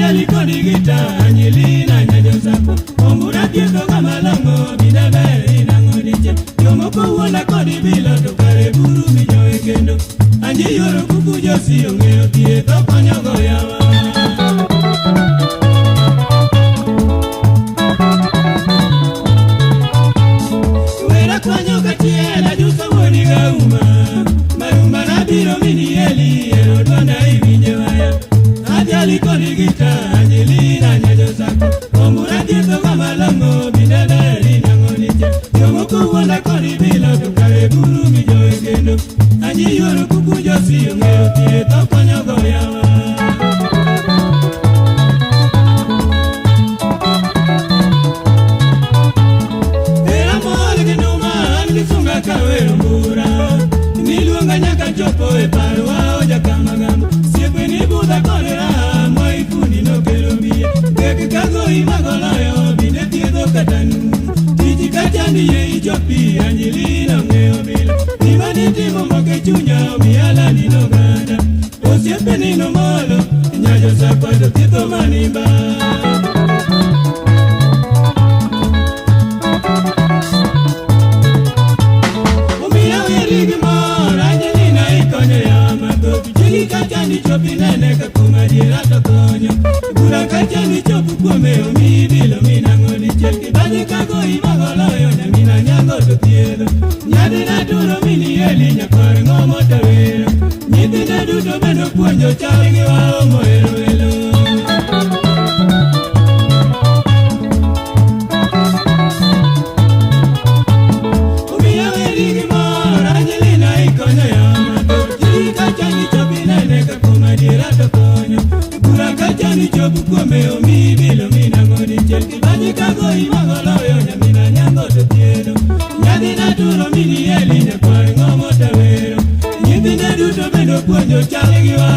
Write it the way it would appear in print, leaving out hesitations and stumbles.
Ajali kodi gita Angelina nyajo sako Ombura kieto kama lango Bidabere inango diche Yomoko uona kodi bila Tokare buru mijo ekendo Anji yoro kuku josi Ongeo kieto konyogo yawa Wera kwanyo katiela Jusa woni gauma Maruma nabiro mini eli Ero dwana ivinje waya Ajali kodi gita Angelina nyajo sako Ombura kieto kama lango Bidabere inango diche Yomoko uona kodi bila Tokare buru mijo ekendo Anji yoro kuku josi Ongeo kieto konyogo yawa Kawero mbura Niluonga nyaka chopo e parwa oja kamagamba Siepe ni buda kolera Moifuni no kero miye Keke kago imagolayo Bine tiedo katanu Tiji kachandi ye ichopi Angelina ngeo bila Nimani timo moke chunya Miala nino ganda O siepe nino molo Nyajo sakwa do tito manimba Kachani chopi nene kakuma jirata konyo Gura kachani chopu kume umi bilo minango ni cheki Bani kago imagoloyo nyamina nyango tutielo Nyadi na duro mini eli nyakwari ngomo tawero Nyiti na duto bendo kuonjo chalingi wa omo ero elo Umiya werigi mora Angelina ikonyo yamato Jiri kachani chopi Jirata konyo Gura kachani chopu kume omi bilo minango ni cheki Bani kago imagoloyo nyamina nyango tutielo Nyadi na duro mini eli nyakwari ngomo tawero Nyiti na duto bendo kuonjo chalingi wa